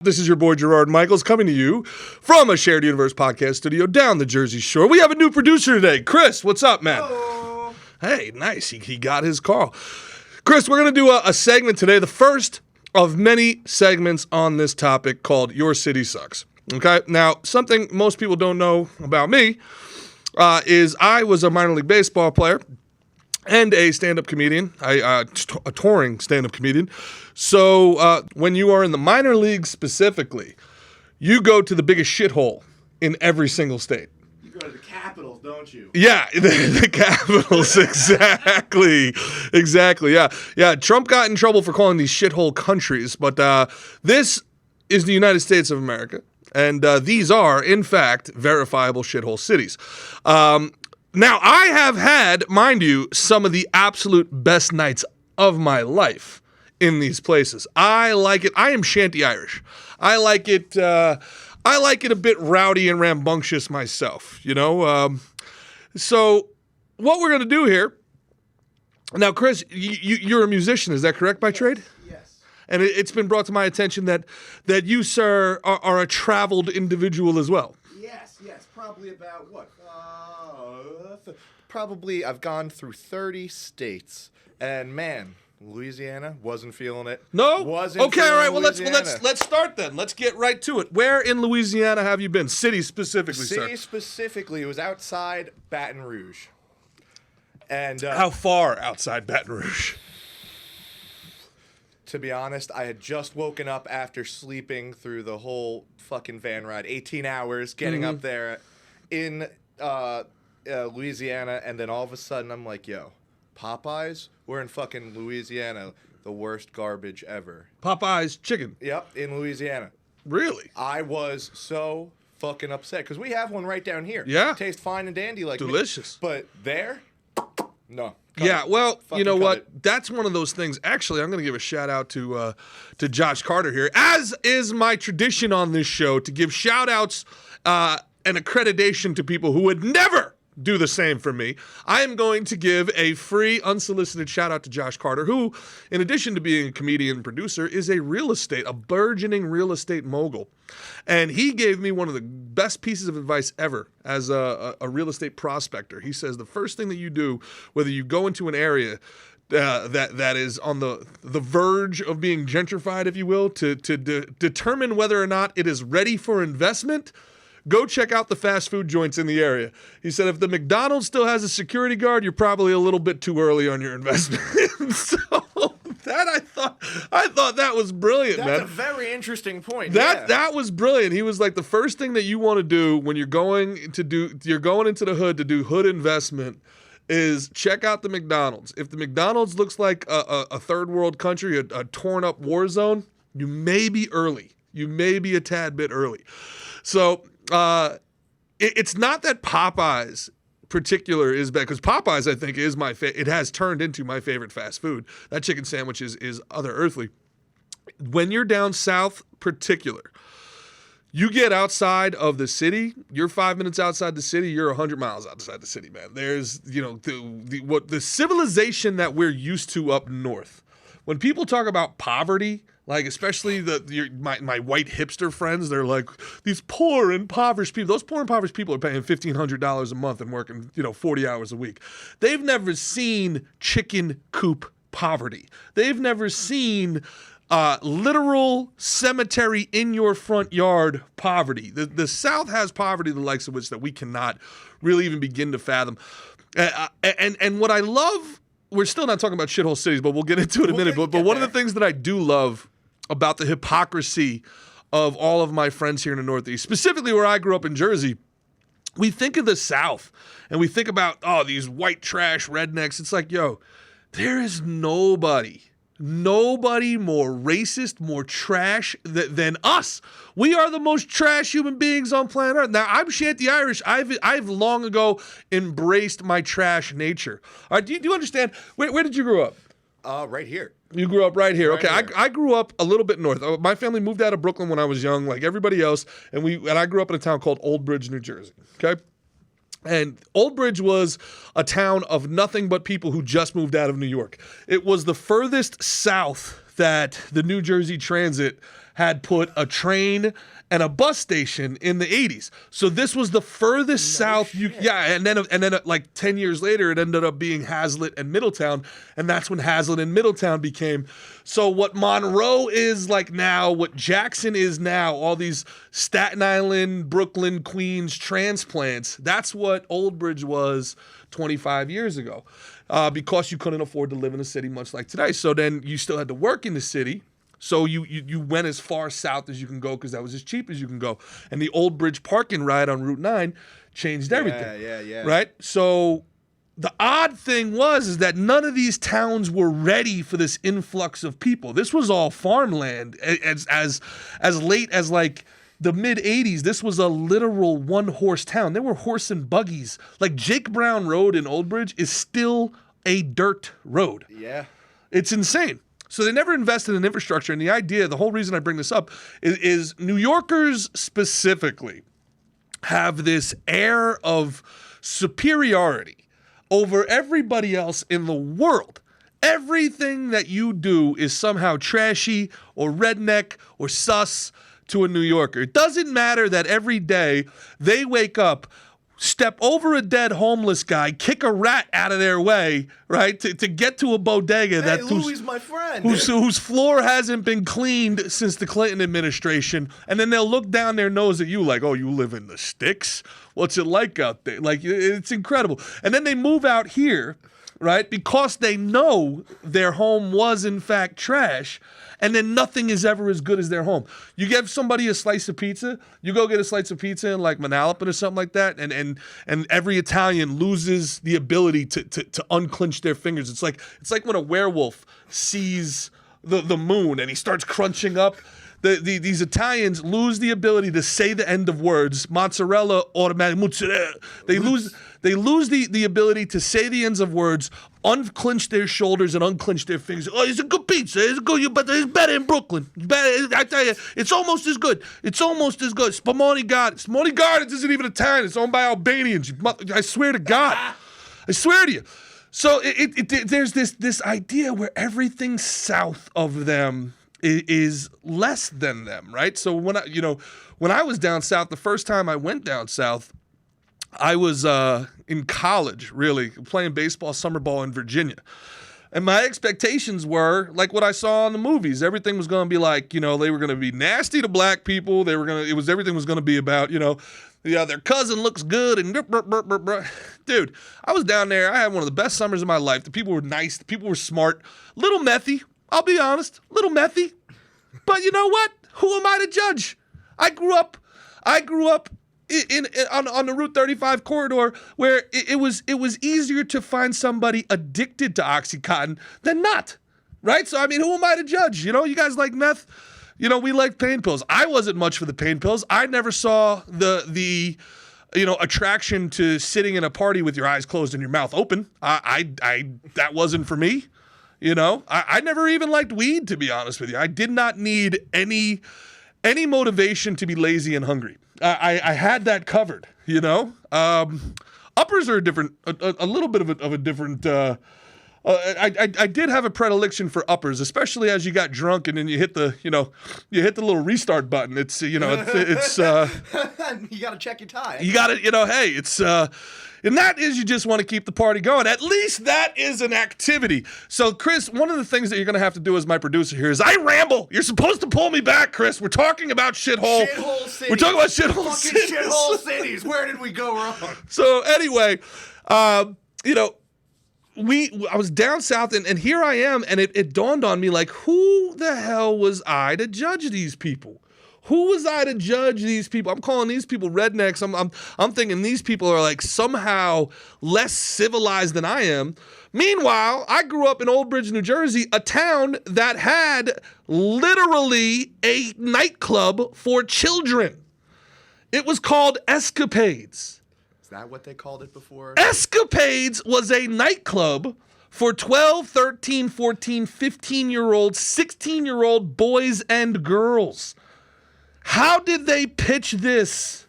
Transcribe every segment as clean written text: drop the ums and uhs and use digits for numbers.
This is your boy Gerard Michaels coming to you from a Shared Universe podcast studio down the Jersey Shore. We have a new producer today. Chris, what's up, man? Hello. Hey, nice. He got his call. Chris, we're going to do a segment today, the first of many segments on this topic called Your City Sucks. Okay? Now, something most people don't know about me is I was a minor league baseball player and a stand-up comedian, a touring stand-up comedian. So when you are in the minor leagues specifically, you go to the biggest shithole in every single state. You go to the capitals, don't you? Yeah, the capitals, exactly, yeah. Trump got in trouble for calling these shithole countries, but this is the United States of America, and these are, in fact, verifiable shithole cities. Now, I have had, mind you, some of the absolute best nights of my life in these places. I like it. I am Shanty Irish. I like it a bit rowdy and rambunctious myself, you know? So what we're going to do here, now, Chris, you're a musician, is that correct by trade? Yes. And it's been brought to my attention that you, sir, are a traveled individual as well. Yes. Probably about what? Probably I've gone through 30 states, and man, Louisiana wasn't feeling it. No? Wasn't. Okay, all right. Well, Louisiana. let's start then. Let's get right to it. Where in Louisiana have you been? City specifically, sir. City specifically, it was outside Baton Rouge. And How far outside Baton Rouge? to be honest, I had just woken up after sleeping through the whole fucking van ride, 18 hours, getting up there in Louisiana, and then all of a sudden I'm like, yo, Popeyes? We're in fucking Louisiana, the worst garbage ever. Popeyes chicken. Yep, in Louisiana. Really? I was so fucking upset, because we have one right down here. Yeah. Tastes fine and dandy like me. Delicious. But there, no. Yeah, well, you Fucking know cut what? it. That's one of those things. Actually, I'm going to give a shout out to Josh Carter here, as is my tradition on this show, to give shout outs and accreditation to people who would never do the same for me. I am going to give a free, unsolicited shout out to Josh Carter, who, in addition to being a comedian and producer, is a burgeoning real estate mogul. And he gave me one of the best pieces of advice ever as a real estate prospector. He says the first thing that you do, whether you go into an area that is on the verge of being gentrified, if you will, to determine whether or not it is ready for investment, go check out the fast food joints in the area. He said if the McDonald's still has a security guard, you're probably a little bit too early on your investment. So that I thought that was brilliant, man. That's a very interesting point. That was brilliant. He was like, the first thing that you want to do when you're going into the hood to do hood investment is check out the McDonald's. If the McDonald's looks like a third world country, a torn up war zone, you may be early. You may be a tad bit early. So it's not that Popeyes particular is bad, because Popeyes, I think, is it has turned into my favorite fast food. That chicken sandwich is other earthly. When you're down south particular, you get outside of the city, you're 5 minutes outside the city, you're 100 miles outside the city, man. There's, you know, the civilization that we're used to up north. When people talk about poverty, like especially my white hipster friends, they're like, these poor impoverished people. Those poor impoverished people are paying $1,500 a month and working 40 hours a week. They've never seen chicken coop poverty. They've never seen literal cemetery in your front yard poverty. The South has poverty the likes of which that we cannot really even begin to fathom. And what I love, we're still not talking about shithole cities, but we'll get into it in a minute. But one of the things that I do love about the hypocrisy of all of my friends here in the Northeast, specifically where I grew up in Jersey, we think of the South and we think about, these white trash rednecks. It's like, yo, there is nobody more racist, more trash than us. We are the most trash human beings on planet Earth. Now, I'm Shanty Irish. I've long ago embraced my trash nature. All right, do you understand? Where did you grow up? Right here. You grew up right here. Okay, Right here. I grew up a little bit north. My family moved out of Brooklyn when I was young, like everybody else, and I grew up in a town called Old Bridge, New Jersey. Okay. And Old Bridge was a town of nothing but people who just moved out of New York. It was the furthest south that the New Jersey Transit had put a train and a bus station in the 80s. So this was the furthest south and then like 10 years later it ended up being Hazlitt and Middletown, and that's when Hazlitt and Middletown became. So what Monroe is like now, what Jackson is now, all these Staten Island, Brooklyn, Queens transplants, that's what Old Bridge was 25 years ago. Because you couldn't afford to live in a city much like today. So then you still had to work in the city. So you went as far south as you can go because that was as cheap as you can go. And the Old Bridge park and ride on Route 9 changed everything. Yeah. Right? So the odd thing is that none of these towns were ready for this influx of people. This was all farmland. As late as like the mid-'80s, this was a literal one-horse town. There were horse and buggies. Like Jake Brown Road in Old Bridge is still a dirt road. Yeah. It's insane. So they never invested in infrastructure. And the idea, the whole reason I bring this up is New Yorkers specifically have this air of superiority over everybody else in the world. Everything that you do is somehow trashy or redneck or sus to a New Yorker. It doesn't matter that every day they wake up, step over a dead homeless guy, kick a rat out of their way, right, to get to a bodega Louis, my friend, whose floor hasn't been cleaned since the Clinton administration, and then they'll look down their nose at you like, oh, you live in the sticks? What's it like out there? Like, it's incredible. And then they move out here, right, because they know their home was in fact trash. And then nothing is ever as good as their home. You give somebody a slice of pizza, you go get a slice of pizza in like Manalapan or something like that, and every Italian loses the ability to unclench their fingers. It's like when a werewolf sees the moon and he starts crunching up. These Italians lose the ability to say the end of words. Mozzarella, automatic mozzarella. They lose the ability to say the ends of words, unclench their shoulders and unclench their fingers. Oh, it's a good pizza. It's good, but it's better in Brooklyn. It's better. I tell you, it's almost as good. It's almost as good. Spumoni Gardens. Spumoni Gardens isn't even Italian. It's owned by Albanians. I swear to God. I swear to you. So there's this idea where everything south of them is less than them, right? So when I was down south, the first time I went down south, I was in college, really, playing baseball, summer ball in Virginia. And my expectations were like what I saw in the movies. Everything was going to be like, they were going to be nasty to black people. Everything was going to be about, their cousin looks good and dude, I was down there. I had one of the best summers of my life. The people were nice. The people were smart. Little methy. I'll be honest, little methy. But you know what? Who am I to judge? I grew up on the Route 35 corridor where it was easier to find somebody addicted to OxyContin than not, right? So, I mean, who am I to judge? You guys like meth? We like pain pills. I wasn't much for the pain pills. I never saw the attraction to sitting in a party with your eyes closed and your mouth open. That wasn't for me. I never even liked weed, to be honest with you. I did not need any motivation to be lazy and hungry. I had that covered, Uppers are a little bit of a different. I did have a predilection for uppers, especially as you got drunk and then you hit the little restart button. It's you got to check your tie. You got to hey, it's. And that is, you just want to keep the party going. At least that is an activity. So, Chris, one of the things that you're going to have to do as my producer here is I ramble. You're supposed to pull me back, Chris. We're talking about shithole. Shithole cities. We're talking about shithole cities. Shithole cities. Where did we go wrong? So, anyway, I was down south, and here I am, and it dawned on me, like, who the hell was I to judge these people? Who was I to judge these people? I'm calling these people rednecks. I'm thinking these people are like somehow less civilized than I am. Meanwhile, I grew up in Old Bridge, New Jersey, a town that had literally a nightclub for children. It was called Escapades. Is that what they called it before? Escapades was a nightclub for 12, 13, 14, 15-year-old, 16-year-old boys and girls. How did they pitch this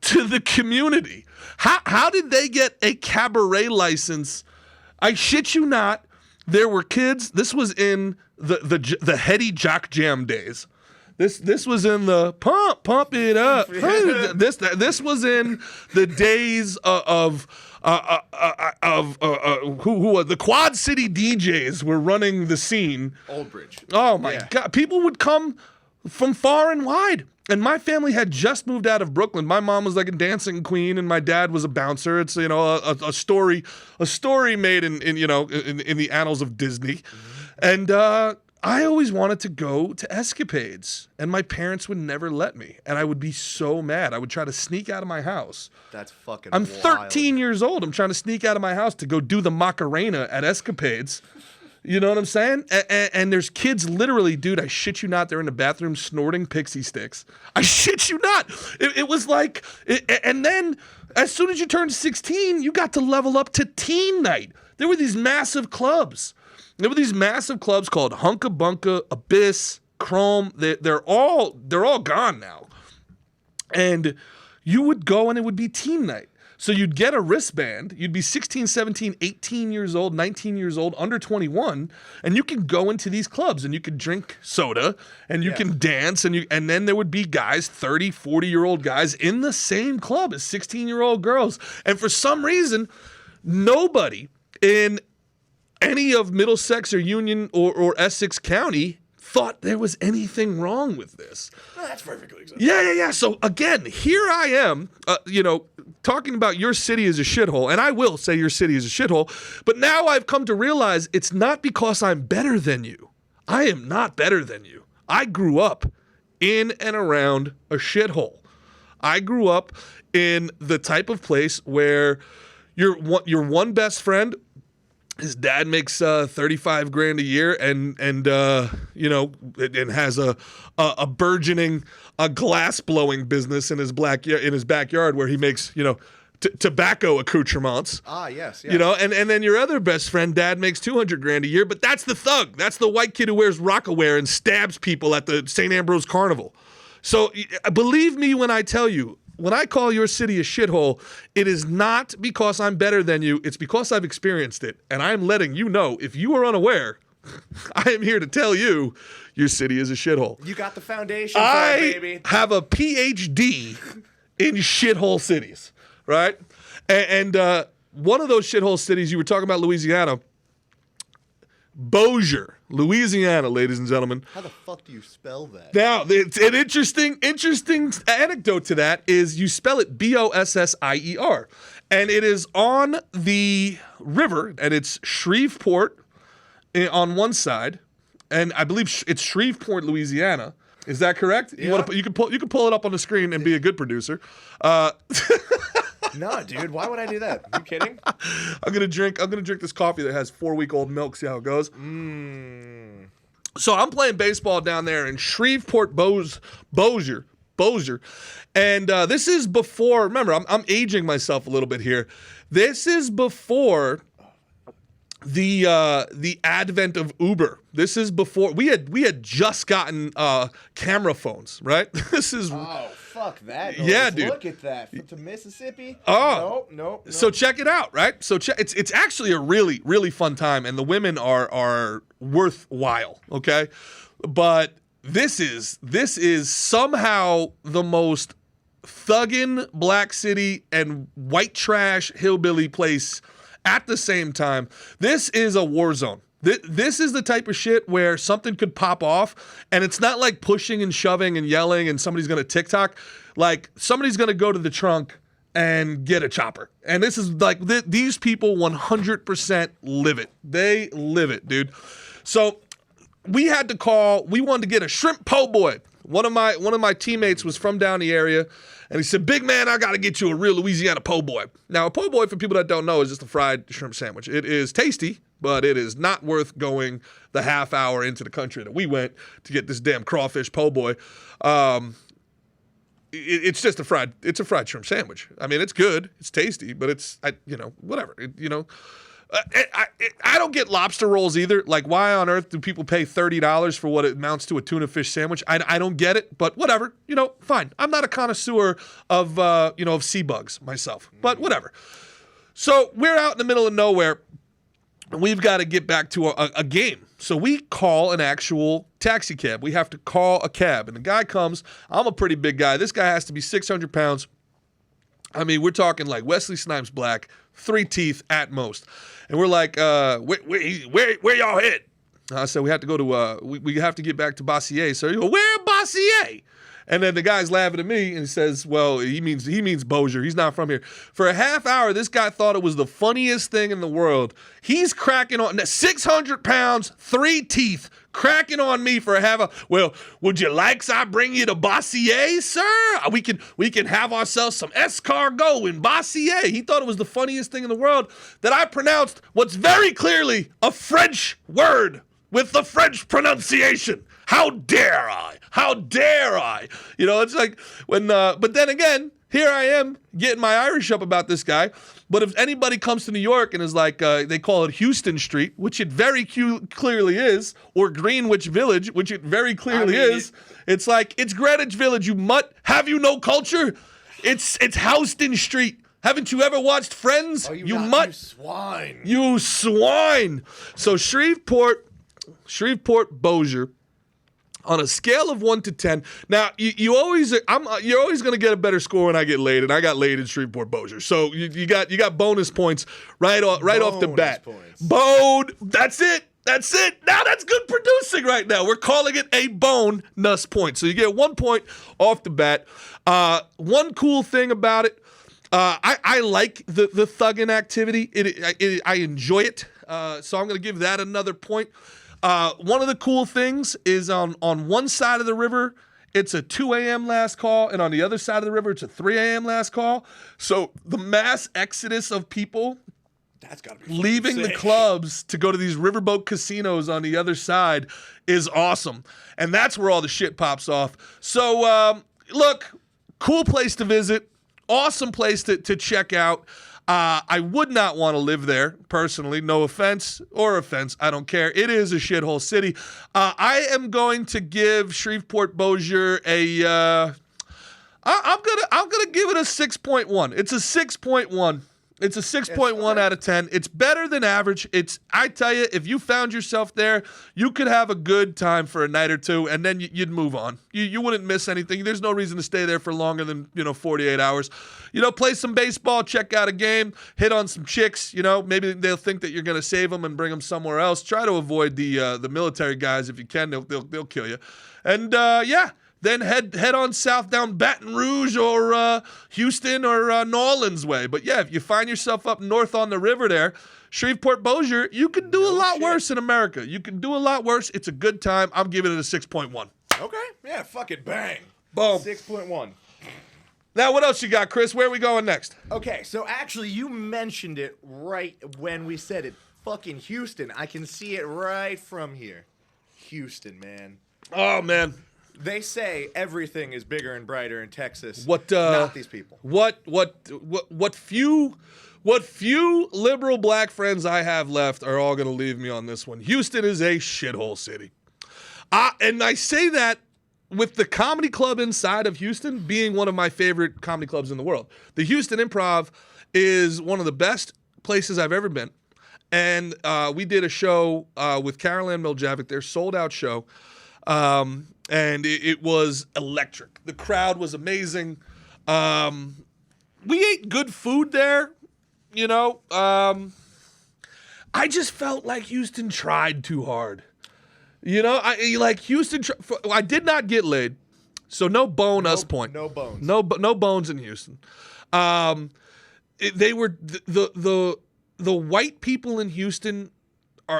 to the community? How did they get a cabaret license? I shit you not. There were kids. This was in the heady jock jam days. This was in the pump it up. This was in the days of who the Quad City DJs were running the scene. Old Bridge. Oh my God! People would come from far and wide. And my family had just moved out of Brooklyn. My mom was like a dancing queen, and my dad was a bouncer. It's a story made in the annals of Disney. Mm-hmm. And I always wanted to go to escapades, and my parents would never let me. And I would be so mad. I would try to sneak out of my house. That's fucking. I'm wild. 13 years old. I'm trying to sneak out of my house to go do the Macarena at escapades. You know what I'm saying? And there's kids literally, dude, I shit you not, they're in the bathroom snorting pixie sticks. I shit you not. It was like, and then as soon as you turned 16, you got to level up to teen night. There were these massive clubs. There were these massive clubs called Hunka Bunka, Abyss, Chrome. They're all gone now. And you would go and it would be teen night. So you'd get a wristband, you'd be 16, 17, 18 years old, 19 years old, under 21, and you can go into these clubs and you could drink soda and you can dance and then there would be guys, 30, 40-year-old guys in the same club as 16-year-old girls. And for some reason, nobody in any of Middlesex or Union or Essex County thought there was anything wrong with this. Well, that's perfectly acceptable. Yeah. So again, here I am, talking about your city as a shithole, and I will say your city is a shithole, but now I've come to realize it's not because I'm better than you. I am not better than you. I grew up in and around a shithole. I grew up in the type of place where your one best friend, his dad makes 35 grand a year and has a burgeoning glass blowing business in his backyard where he makes tobacco accoutrements. Ah, yes. And then your other best friend, dad makes 200 grand a year, but that's the thug. That's the white kid who wears Rocawear and stabs people at the St. Ambrose Carnival. So believe me when I tell you, when I call your city a shithole, it is not because I'm better than you. It's because I've experienced it. And I'm letting you know, if you are unaware, I am here to tell you your city is a shithole. You got the foundation for it, baby. I have a PhD in shithole cities, right? And one of those shithole cities, you were talking about Louisiana, Bossier, Louisiana, ladies and gentlemen. How the fuck do you spell that? Now, it's an interesting anecdote to that is you spell it Bossier. And it is on the river, and it's Shreveport on one side, and I believe it's Shreveport, Louisiana. Is that correct? Yeah. You can pull it up on the screen and be a good producer. No, dude. Why would I do that? You kidding? I'm gonna drink this coffee that has 4-week-old milk. See how it goes. So I'm playing baseball down there in Shreveport, Bossier, and this is before. Remember, I'm aging myself a little bit here. This is before the advent of Uber. This is before we had just gotten camera phones, right? This is. Oh, fuck that. Yeah, dude. Look at that. To Mississippi? Oh. Nope. So check it out, right? So it's actually a really, really fun time, and the women are worthwhile, okay? But this is somehow the most thuggin' black city and white trash hillbilly place at the same time. This is a war zone. This is the type of shit where something could pop off, and it's not like pushing and shoving and yelling and somebody's going to TikTok. Like, somebody's going to go to the trunk and get a chopper. And this is like, these people 100% live it. They live it, dude. So we wanted to get a shrimp po' boy. One of my teammates was from down the area, and he said, "Big man, I got to get you a real Louisiana po' boy." Now, a po' boy, for people that don't know, is just a fried shrimp sandwich. It is tasty, but it is not worth going the half hour into the country that we went to get this damn crawfish po' boy. It's just a fried shrimp sandwich. I mean, it's good, it's tasty, but it's whatever. I don't get lobster rolls either. Like, why on earth do people pay $30 for what it amounts to a tuna fish sandwich? I don't get it, but whatever. Fine. I'm not a connoisseur of sea bugs myself, but whatever. So we're out in the middle of nowhere. we've got to get back to a game. So we call an actual taxi cab. We have to call a cab. And the guy comes. I'm a pretty big guy. This guy has to be 600 pounds. I mean, we're talking like Wesley Snipes black, 3 teeth at most. And we're like, where y'all hit? I said, we have to go to, we have to get back to Bossier. So you go, where Bossier? And then the guy's laughing at me and he says, well, he means Bossier. He's not from here. For a half hour, this guy thought it was the funniest thing in the world. He's cracking on 600 pounds, 3 teeth, cracking on me for a half hour. Well, would you like I bring you to Bossier, sir? We can have ourselves some escargot in Bossier. He thought it was the funniest thing in the world that I pronounced what's very clearly a French word with the French pronunciation. How dare I? How dare I? You know, it's like when, but then again, here I am getting my Irish up about this guy. But if anybody comes to New York and is like, they call it Houston Street, which it very clearly is, or Greenwich Village, which it very clearly is, it's like, it's Greenwich Village, you mutt. Have you no culture? It's Houston Street. Haven't you ever watched Friends? Oh, you mutt. You swine. You swine. So Shreveport, Bossier, on a scale of 1 to 10. Now you're always gonna get a better score when I get laid, and I got laid in Shreveport, Bossier. So you got bonus points right off the bat. That's it. Now that's good producing right now. We're calling it a bonus point. So you get 1 point off the bat. One cool thing about it, I like the thugging activity. I enjoy it. So I'm gonna give that another point. One of the cool things is on one side of the river, it's a 2 a.m. last call, and on the other side of the river, it's a 3 a.m. last call. So the mass exodus of people that's gotta be leaving sick. the clubs to go to these riverboat casinos on the other side is awesome. And that's where all the shit pops off. So, look, cool place to visit, awesome place to check out. I would not want to live there, personally. No offense or offense. I don't care. It is a shithole city. I am going to give Shreveport, Bossier a... I'm gonna give it a 6.1. It's a 6.1. It's a 6.1 out of 10. It's better than average. I tell you, if you found yourself there, you could have a good time for a night or two, and then you'd move on. You wouldn't miss anything. There's no reason to stay there for longer than 48 hours. Play some baseball, check out a game, hit on some chicks. Maybe they'll think that you're going to save them and bring them somewhere else. Try to avoid the military guys if you can. They'll kill you. And yeah. Then head on south down Baton Rouge or Houston or New Orleans way. But yeah, if you find yourself up north on the river there, Shreveport, Bossier, you can do a lot worse in America. You can do a lot worse. It's a good time. I'm giving it a 6.1. Okay. Yeah, fucking bang. Boom. 6.1. Now, what else you got, Chris? Where are we going next? Okay, so actually you mentioned it right when we said it. Fucking Houston. I can see it right from here. Houston, man. Oh, man. They say everything is bigger and brighter in Texas. Not these people. What few liberal black friends I have left are all going to leave me on this one. Houston is a shithole city. And I say that with the comedy club inside of Houston being one of my favorite comedy clubs in the world. The Houston Improv is one of the best places I've ever been. And we did a show with Carolanne, MilJavac, their sold-out show. And it was electric. The crowd was amazing. We ate good food there, I just felt like Houston tried too hard. Houston. I did not get laid, so no bonus point. No bones. No bones in Houston. They were the white people in Houston.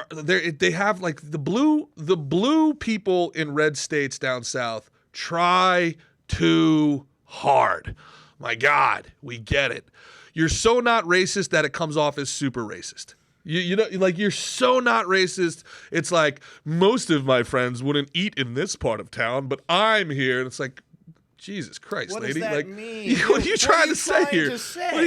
They have like the blue people in red states down south try too hard. My God, we get it. You're so not racist that it comes off as super racist. You're so not racist. It's like most of my friends wouldn't eat in this part of town, but I'm here, and it's like, Jesus Christ, What lady. does that like, mean? What are you trying to say trying here? to say? What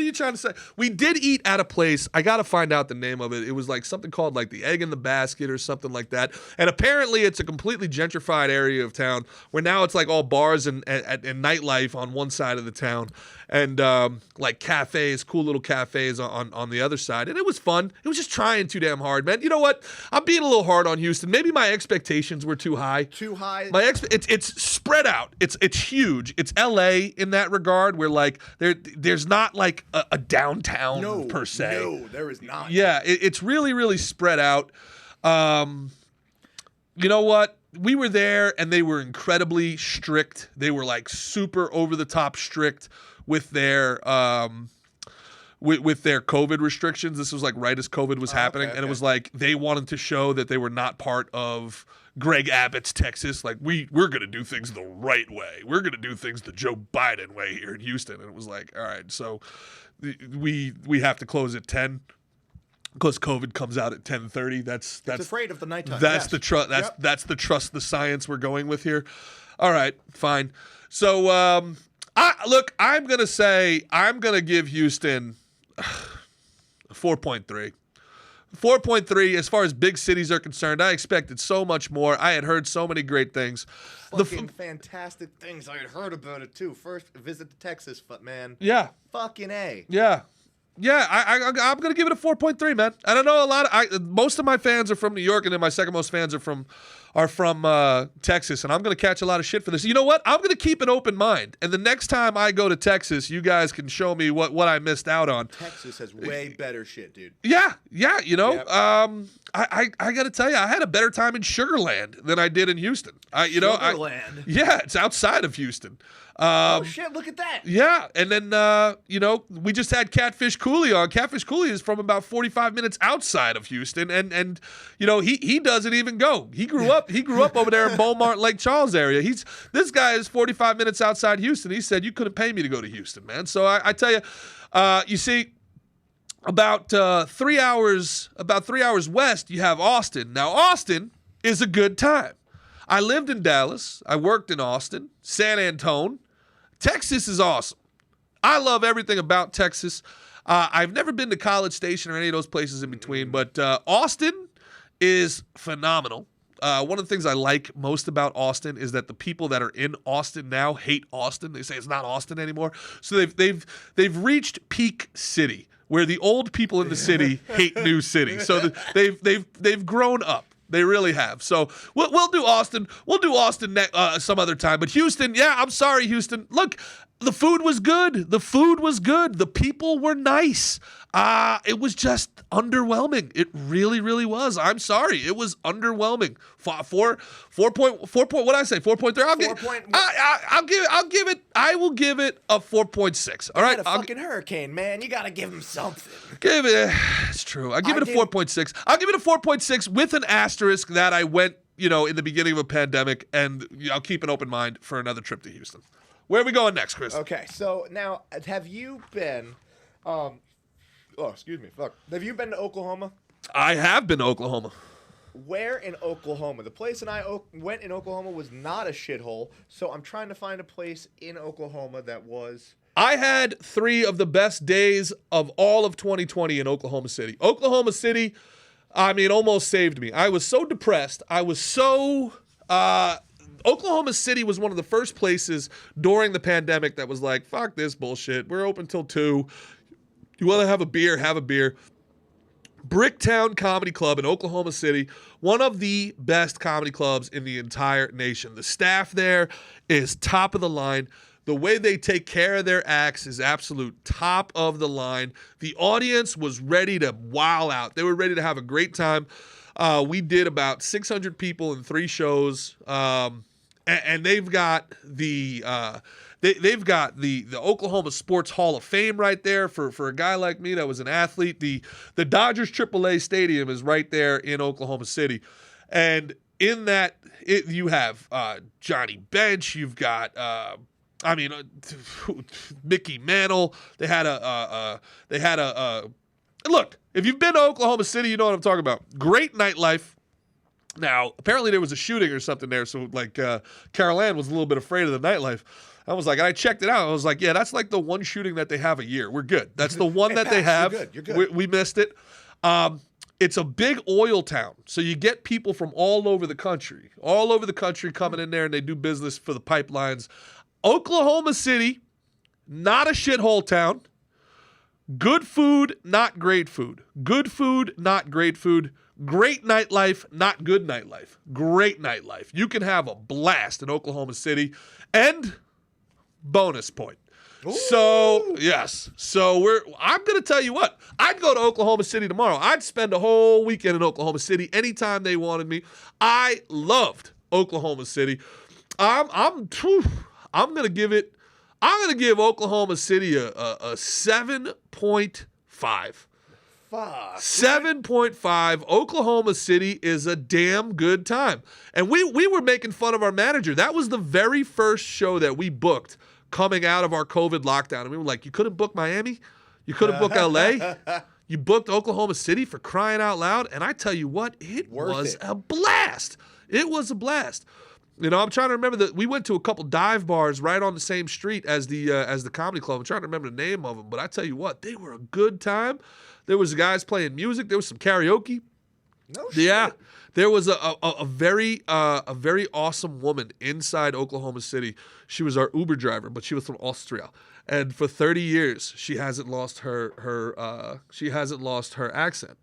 are you trying to say? We did eat at a place. I got to find out the name of it. It was like something called like the Egg in the Basket or something like that. And apparently it's a completely gentrified area of town where now it's like all bars and nightlife on one side of the town. And like cafes, cool little cafes on the other side. And it was fun. It was just trying too damn hard, man. You know what? I'm being a little hard on Houston. Maybe my expectations were too high. Too high? It's spread out. It's huge. It's LA in that regard where like there's not like a downtown per se. No, there is not. Yeah, it's really, really spread out. You know what? We were there and they were incredibly strict. They were like super over the top strict with their with their COVID restrictions. This was like right as COVID was happening. And it was like they wanted to show that they were not part of Greg Abbott's Texas. Like we're going to do things the right way. We're going to do things the Joe Biden way here in Houston. And it was like, all right, so we have to close at 10 because COVID comes out at 10:30. That's afraid of the nighttime. That's the trust. That's the trust the science we're going with here. All right, fine. So I'm gonna give Houston 4.3. 4.3 as far as big cities are concerned. I expected so much more. I had heard so many great things. Fucking fantastic things. I had heard about it too. First visit to Texas, man. Yeah. Fucking A. Yeah. Yeah, I'm gonna give it a 4.3, man. I don't know most of my fans are from New York, and then my second most fans are from Texas, and I'm gonna catch a lot of shit for this. You know what? I'm gonna keep an open mind, and the next time I go to Texas, you guys can show me what I missed out on. Texas has way better shit, dude. Yeah, you know. Yep. I gotta tell you, I had a better time in Sugarland than I did in Houston. Sugarland. Yeah, it's outside of Houston. Oh shit! Look at that. Yeah, and then we just had Catfish Cooley on. Catfish Cooley is from about 45 minutes outside of Houston, and he doesn't even go. He grew up over there in Beaumont, Lake Charles area. This guy is 45 minutes outside Houston. He said you couldn't pay me to go to Houston, man. So I tell you, you see. About 3 hours west, you have Austin. Now, Austin is a good time. I lived in Dallas. I worked in Austin, San Antonio. Texas is awesome. I love everything about Texas. I've never been to College Station or any of those places in between, but Austin is phenomenal. One of the things I like most about Austin is that the people that are in Austin now hate Austin. They say it's not Austin anymore. So they've reached peak city, where the old people in the city hate new city. So they've grown up. They really have. So we'll do Austin. We'll do Austin some other time. But Houston, yeah, I'm sorry, Houston. Look, the food was good. The people were nice. It was just underwhelming. It really, really was. I'm sorry. It was underwhelming. 4 point. What did I say? 4.3. I will give it a 4.6. All right. Had a fucking hurricane, man. You gotta give him something. It's true. I'll give it a 4.6. I'll give it a 4.6 with an asterisk that I went, in the beginning of a pandemic, and I'll keep an open mind for another trip to Houston. Where are we going next, Chris? Okay, so now, have you been, excuse me, fuck. Have you been to Oklahoma? I have been to Oklahoma. Where in Oklahoma? The place that I went in Oklahoma was not a shithole, so I'm trying to find a place in Oklahoma that was... I had 3 of the best days of all of 2020 in Oklahoma City. Oklahoma City, almost saved me. I was so depressed. I was so... Oklahoma City was one of the first places during the pandemic that was like, fuck this bullshit. We're open till 2. You want to have a beer? Have a beer. Bricktown Comedy Club in Oklahoma City, one of the best comedy clubs in the entire nation. The staff there is top of the line. The way they take care of their acts is absolute top of the line. The audience was ready to wow out. They were ready to have a great time. We did about 600 people in 3 shows. And they've got the Oklahoma Sports Hall of Fame right there for a guy like me that was an athlete. The Dodgers AAA Stadium is right there in Oklahoma City, and in that you have Johnny Bench. You've got Mickey Mantle. They had a look. If you've been to Oklahoma City, you know what I'm talking about. Great nightlife. Now, apparently there was a shooting or something there, so like Carolanne was a little bit afraid of the nightlife. I was like, and I checked it out. I was like, yeah, that's like the one shooting that they have a year. We're good. That's the one that they have. You're good. We missed it. It's a big oil town, so you get people from all over the country coming in there, and they do business for the pipelines. Oklahoma City, not a shithole town. Good food, not great food. Good food, not great food. Great nightlife, not good nightlife. Great nightlife. You can have a blast in Oklahoma City. And bonus point. Ooh. So, yes. So I'm going to tell you what. I'd go to Oklahoma City tomorrow. I'd spend a whole weekend in Oklahoma City anytime they wanted me. I loved Oklahoma City. I'm going to give Oklahoma City a 7.5. 7.5. Oklahoma City is a damn good time. And we were making fun of our manager. That was the very first show that we booked coming out of our COVID lockdown. And we were like, you couldn't book Miami? You couldn't book LA? You booked Oklahoma City, for crying out loud? And I tell you what, it was a blast. It was a blast. You know, I'm trying to remember that we went to a couple dive bars right on the same street as the comedy club. I'm trying to remember the name of them, but I tell you what, they were a good time. There was guys playing music. There was some karaoke. No shit. Yeah, there was a very awesome woman inside Oklahoma City. She was our Uber driver, but she was from Austria, and for 30 years she hasn't lost her accent.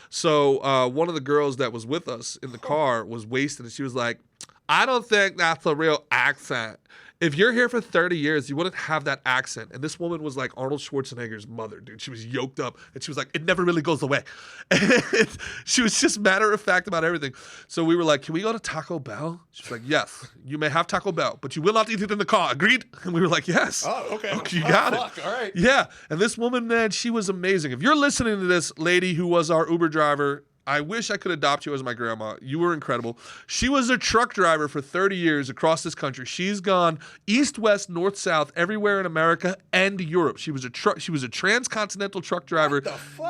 So one of the girls that was with us in the car was wasted, and she was like, I don't think that's a real accent. If you're here for 30 years, you wouldn't have that accent. And this woman was like Arnold Schwarzenegger's mother, dude. She was yoked up, and she was like, it never really goes away. And she was just matter of fact about everything. So we were like, can we go to Taco Bell? She was like, yes, you may have Taco Bell, but you will not eat it in the car. Agreed? And we were like, yes. Oh, okay. You got it. Fuck. All right. Yeah. And this woman, man, she was amazing. If you're listening to this lady who was our Uber driver, I wish I could adopt you as my grandma. You were incredible. She was a truck driver for 30 years across this country. She's gone east, west, north, south, everywhere in America and Europe. She was a transcontinental truck driver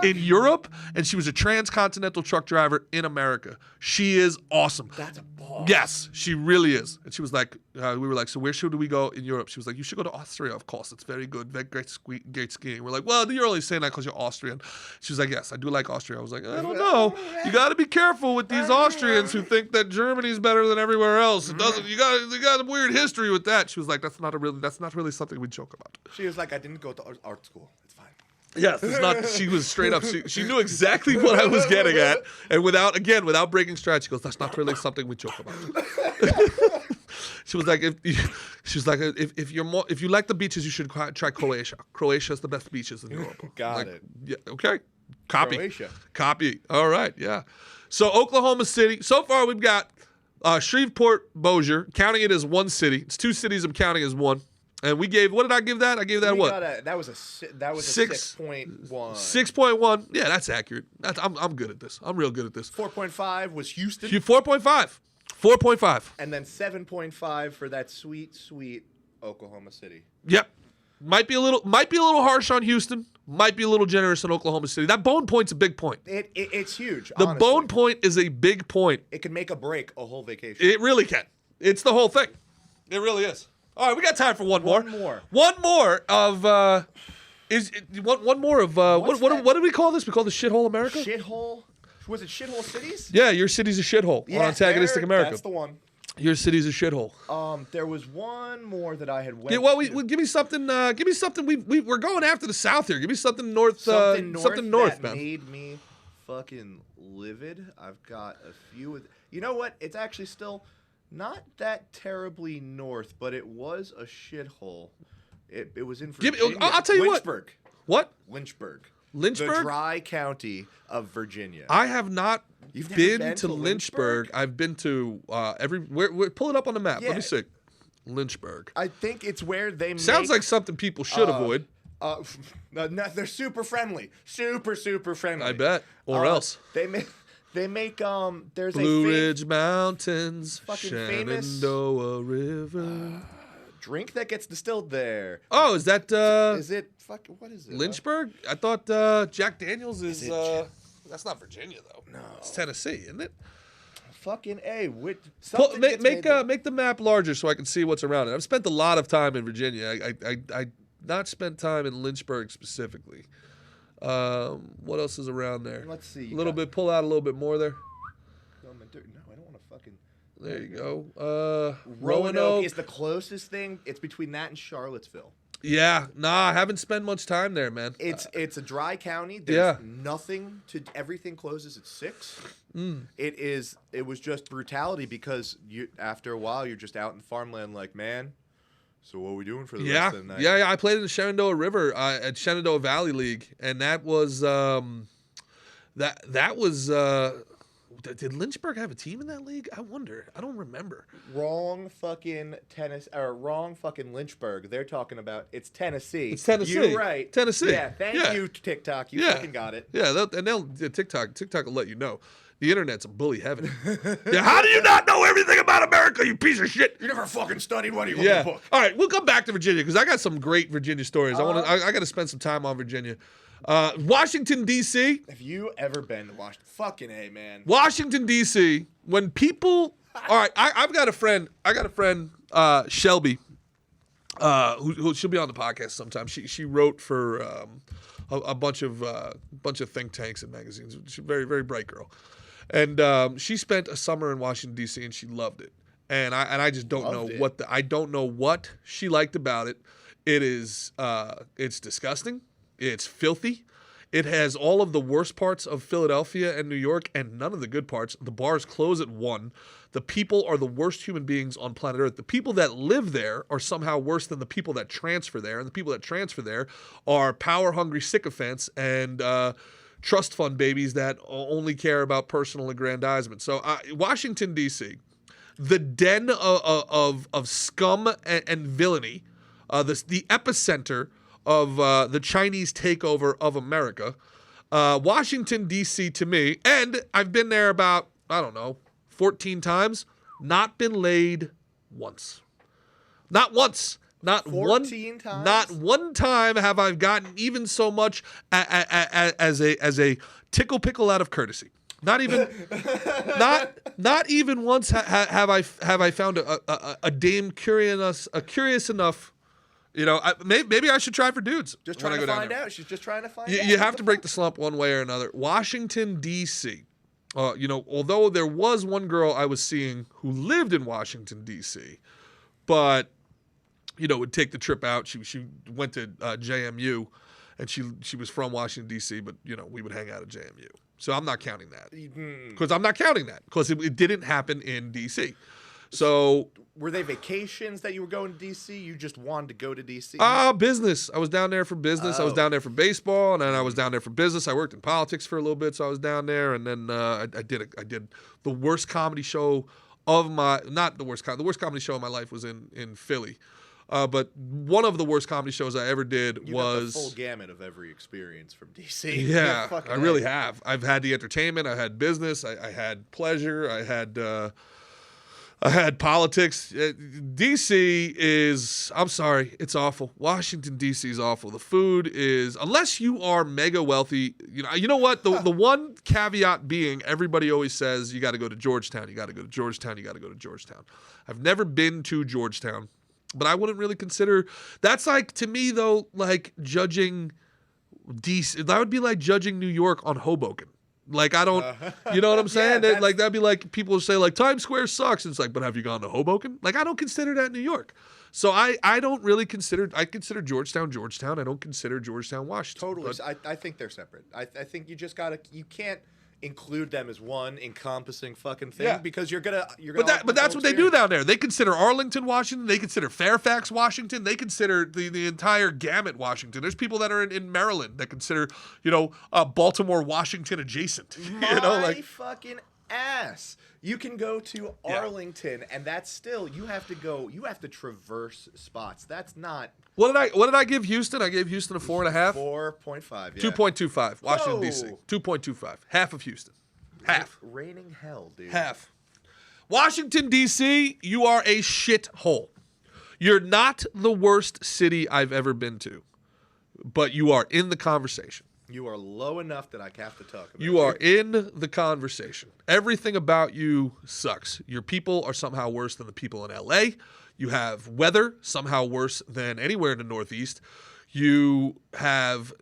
in Europe, and she was a transcontinental truck driver in America. She is awesome. That's a boss. Yes, she really is. And she was like, we were like, so where should we go in Europe? She was like, you should go to Austria, of course. It's very good. Very great skiing. We're like, well, you're only saying that because you're Austrian. She was like, yes, I do like Austria. I was like, I don't know. You got to be careful with these Austrians who think that Germany's better than everywhere else. It doesn't. You got a weird history with that. She was like, that's not really something we joke about. She was like, I didn't go to art school. It's fine. Yes, it's not. She was straight up. She knew exactly what I was getting at, and without breaking stride, she goes, that's not really something we joke about. She was like, if you like the beaches, you should try Croatia. Croatia's the best beaches in Europe. Got it. Yeah. Okay. Copy. Croatia. Copy. All right. Yeah. So Oklahoma City. So far, we've got Shreveport, Bossier, counting it as one city. It's two cities. I'm counting as one. And we gave. What did I give that? I gave that what? That was a 6.1. 6.1. Yeah, that's accurate. I'm good at this. I'm real good at this. 4.5 was Houston. 4.5. 4.5. And then 7.5 for that sweet, sweet Oklahoma City. Yep. Might be a little harsh on Houston. Might be a little generous on Oklahoma City. That bone point's a big point. It's huge. The honestly. bone point is a big point. It can make or break a whole vacation. It really can. It's the whole thing. It really is. All right, we got time for one more. One more of what did we call this? We call this Shithole America? Shithole? Was it Shithole Cities? Yeah, your city's a shithole on Antagonistic America. That's the one. Your city's a shithole. There was one more that I had went. Yeah, well, give me something. Give me something. We're going after the South here. Give me something north. Something north, that man. Made me fucking livid. I've got a few. You know what? It's actually still not that terribly north, but it was a shithole. It was in Virginia. I'll tell you Lynchburg. What? Lynchburg. Lynchburg? The dry county of Virginia. I have not been to Lynchburg? I've been to pull it up on the map. Yeah. Let me see. Lynchburg. I think it's where they Sounds like something people should avoid. No, they're super friendly. Super friendly. I bet. Or else. They make there's Blue a Ridge Mountains, fucking famous Shenandoah River. Drink that gets distilled there. Oh, is that is it what is it? Lynchburg? I thought Jack Daniels is that's not Virginia though. No. It's Tennessee, isn't it? fucking A. Make the map larger so I can see what's around it. I've spent a lot of time in Virginia. I not spent time in Lynchburg specifically. What else is around there? Let's see. A little bit. Pull out a little bit more there. No, I don't want to fucking. There you go. Roanoke is the closest thing. It's between that and Charlottesville. Yeah, I haven't spent much time there, man. It's a dry county. There's nothing to. Everything closes at 6. It was just brutality because after a while you're just out in farmland like, man. So what are we doing for the rest of the night? Yeah. I played in the Shenandoah River at Shenandoah Valley League, and that was that was. Did Lynchburg have a team in that league? I wonder. I don't remember. Wrong fucking Lynchburg. They're talking about it's Tennessee. It's Tennessee. You're right. Tennessee. Yeah. Thank you, TikTok. You fucking got it. Yeah. TikTok will let you know. The internet's a bully heaven. Yeah. How do you not know everything about America, you piece of shit? You never fucking studied what you wrote the book. All right. We'll come back to Virginia because I got some great Virginia stories. I got to spend some time on Virginia. Washington, D.C. Have you ever been to Washington? Fucking A, man. Washington, D.C. When people... All right, I've got a friend, Shelby, who she'll be on the podcast sometime. She wrote for a bunch of think tanks and magazines. She's a very, very bright girl. And she spent a summer in Washington, D.C., and she loved it. And I just don't I don't know what she liked about it. It's disgusting. It's filthy. It has all of the worst parts of Philadelphia and New York and none of the good parts. The bars close at 1. The people are the worst human beings on planet Earth. The people that live there are somehow worse than the people that transfer there. And the people that transfer there are power-hungry sycophants and trust fund babies that only care about personal aggrandizement. So Washington, D.C., the den of scum and villainy, the epicenter of the Chinese takeover of America. Washington, D.C. to me, and I've been there about, 14 times, not been laid once. Not once. Not 14 times? Not one time have I gotten even so much as a tickle pickle out of courtesy. Not even, not even once have I found a dame curious enough. Maybe I should try for dudes. Just trying to find out. She's just trying to find out. You have to break the slump one way or another. Washington, D.C. Although there was one girl I was seeing who lived in Washington, D.C., but, would take the trip out. She went to JMU, and she was from Washington, D.C., but, we would hang out at JMU. So I'm not counting that. Because it didn't happen in D.C. So were they vacations that you were going to D.C.? You just wanted to go to D.C.? Business. I was down there for business. I was down there for baseball, and then I was down there for business. I worked in politics for a little bit, so I was down there, and then I did the worst comedy show of the worst comedy show of my life was in Philly. But one of the worst comedy shows I ever did was... got the full gamut of every experience from D.C. Yeah, I really have. I've had the entertainment. I had business. I had pleasure. I had politics. D.C. is, I'm sorry, it's awful. Washington, D.C. is awful. The food is, unless you are mega wealthy, you know what? The one caveat being, everybody always says, you got to go to Georgetown, you got to go to Georgetown, you got to go to Georgetown. I've never been to Georgetown, but I wouldn't really consider, that's like, to me though, like judging D.C., that would be like judging New York on Hoboken. Like, I don't, you know what I'm saying? Yeah, that'd be like people say, like, Times Square sucks. It's like, but have you gone to Hoboken? Like, I don't consider that New York. So I don't really consider, I consider Georgetown. I don't consider Georgetown, Washington. Totally. I think they're separate. I think you just you can't include them as one encompassing fucking thing because you're gonna. But that's what they do down there. They consider Arlington, Washington. They consider Fairfax, Washington. They consider the entire gamut, Washington. There's people that are in Maryland that consider Baltimore, Washington adjacent. My fucking ass. You can go to Arlington, and that's still you have to traverse spots. That's not. What did I give Houston? I gave Houston a 4.5. 4.5. Yeah. 2.25. Washington D.C. 2.25. Half of Houston. Half. Raining hell, dude. Half. Washington D.C. You are a shithole. You're not the worst city I've ever been to, but you are in the conversation. You are low enough that I have to talk about You are in the conversation. Everything about you sucks. Your people are somehow worse than the people in LA. You have weather somehow worse than anywhere in the Northeast. You have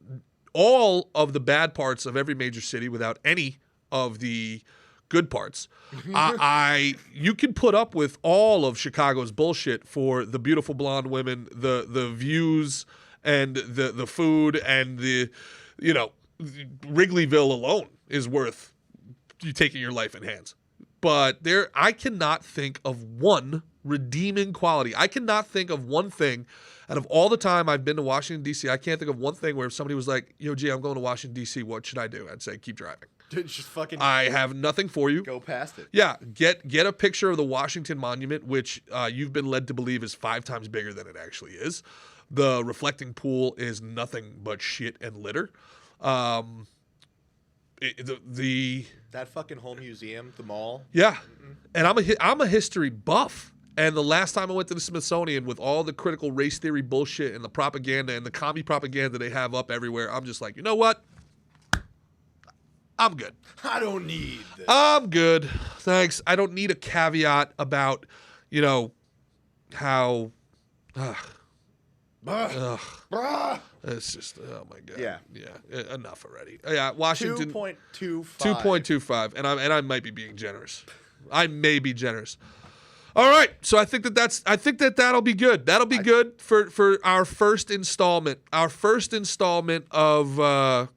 all of the bad parts of every major city without any of the good parts. You can put up with all of Chicago's bullshit for the beautiful blonde women, the views, and the food, and the, you know, Wrigleyville alone is worth you taking your life in hands. But I cannot think of one redeeming quality. I cannot think of one thing out of all the time I've been to Washington, D.C., I can't think of one thing where if somebody was like, yo, G, I'm going to Washington, D.C., what should I do? I'd say, keep driving. Dude, just fucking I have nothing for you. Go past it. Yeah, get a picture of the Washington Monument, which you've been led to believe is 5 times bigger than it actually is. The reflecting pool is nothing but shit and litter. That fucking whole museum, the mall. Yeah, and I'm a history buff. And the last time I went to the Smithsonian with all the critical race theory bullshit and the propaganda and the commie propaganda they have up everywhere, I'm just like, you know what? I'm good. I don't need this. I'm good. Thanks. I don't need a caveat about, you know, how. It's just, oh my God. Yeah. Enough already. Yeah. Washington. 2.25. 2.25. And I might be being generous. I may be generous. All right. So I think that'll be good. That'll be good for our first installment. Our first installment of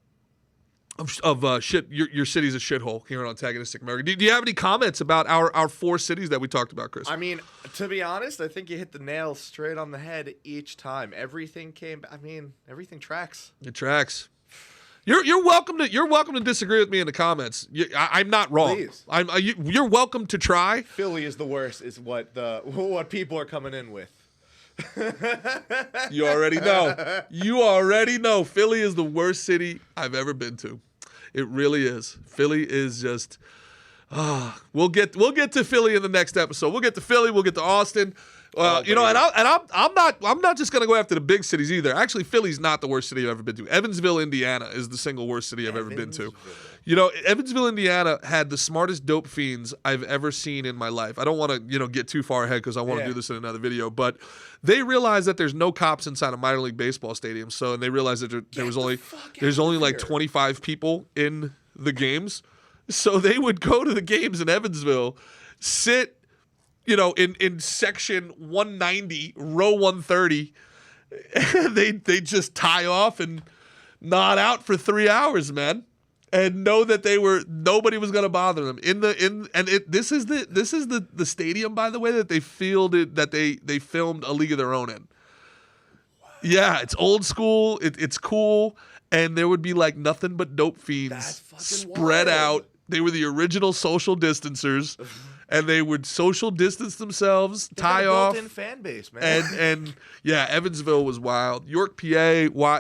shit. Your city's a shithole here on Antagonistic America. Do you have any comments about our 4 cities that we talked about, Chris? I mean, to be honest, I think you hit the nail straight on the head each time. Everything everything tracks. It tracks. You're welcome to disagree with me in the comments. I'm not wrong. Please. You're welcome to try. Philly is the worst. Is what people are coming in with. You already know. You already know. Philly is the worst city I've ever been to. It really is. Philly is just. We'll get to Philly in the next episode. We'll get to Philly. We'll get to Austin. You know, and I'm not just gonna go after the big cities either. Actually, Philly's not the worst city I've ever been to. Evansville, Indiana, is the single worst city I've ever been to. You know, Evansville, Indiana had the smartest dope fiends I've ever seen in my life. I don't want to, get too far ahead because I want to do this in another video, but they realized that there's no cops inside a minor league baseball stadium. So, and they realized that there's only like 25 people in the games. So they would go to the games in Evansville, sit, in section 190, row 130, and they just tie off and nod out for 3 hours, man, and know that nobody was gonna bother them. This is the stadium, by the way, that they fielded, that they filmed A League of Their Own in. Wow. Yeah, it's old school. It's cool, and there would be like nothing but dope fiends spread out. They were the original social distancers. And they would social distance themselves, tie off. Built-in fan base, man. And yeah, Evansville was wild. York, PA,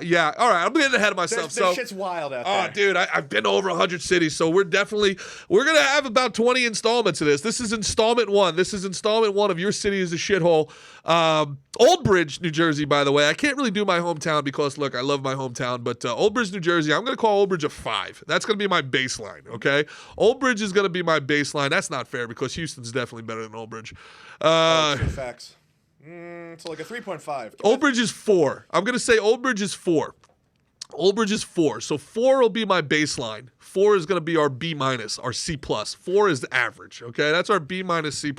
yeah. All right, I'm getting ahead of myself. This shit's wild out there. Oh, dude, I've been to over 100 cities, so we're gonna have about 20 installments of this. This is installment 1. This is installment 1 of Your City is a Shithole. Old Bridge, New Jersey, by the way. I can't really do my hometown because, look, I love my hometown, but Old Bridge, New Jersey, I'm going to call Old Bridge a 5. That's going to be my baseline, okay? Old Bridge is going to be my baseline. That's not fair because Houston's definitely better than Old Bridge. Facts. So like a 3.5. Old Bridge is 4. I'm going to say Old Bridge is 4. Old Bridge is 4. So 4 will be my baseline. 4 is going to be our B-, our C+. 4 is the average, okay? That's our B-, C+.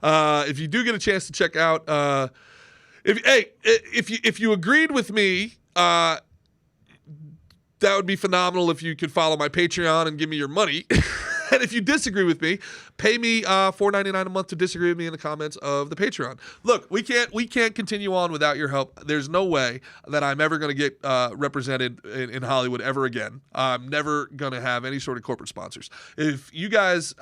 If you do get a chance to check out, if you agreed with me, that would be phenomenal if you could follow my Patreon and give me your money. And if you disagree with me, pay me $4.99 a month to disagree with me in the comments of the Patreon. Look, we can't continue on without your help. There's no way that I'm ever going to get represented in Hollywood ever again. I'm never going to have any sort of corporate sponsors. If you guys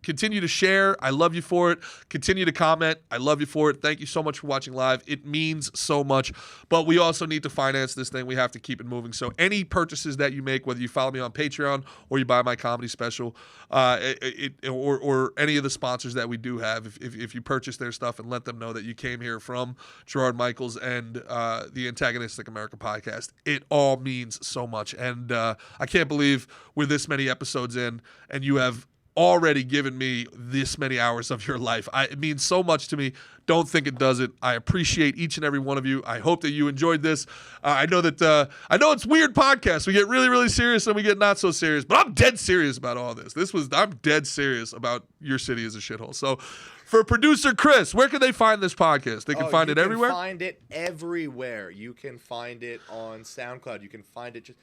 continue to share, I love you for it. Continue to comment, I love you for it. Thank you so much for watching live. It means so much. But we also need to finance this thing. We have to keep it moving. So any purchases that you make, whether you follow me on Patreon or you buy my comedy special, or any of the sponsors that we do have. If you purchase their stuff and let them know that you came here from Gerard Michaels and the Antagonistic America podcast, it all means so much. And I can't believe we're this many episodes in and you have already given me this many hours of your life. It means so much to me. Don't think it doesn't. I appreciate each and every one of you. I hope that you enjoyed this. I know it's weird podcasts. We get really, really serious and we get not so serious, but I'm dead serious about all this. I'm dead serious about your city as a shithole. So for producer Chris, where can they find this podcast? They can find it everywhere? You can find it everywhere. You can find it on SoundCloud. You can find it just...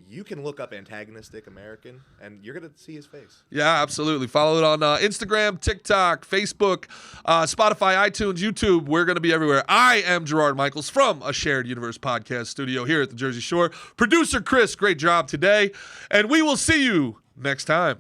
you can look up Antagonistic American, and you're going to see his face. Yeah, absolutely. Follow it on Instagram, TikTok, Facebook, Spotify, iTunes, YouTube. We're going to be everywhere. I am Gerard Michaels from a Shared Universe podcast studio here at the Jersey Shore. Producer Chris, great job today, and we will see you next time.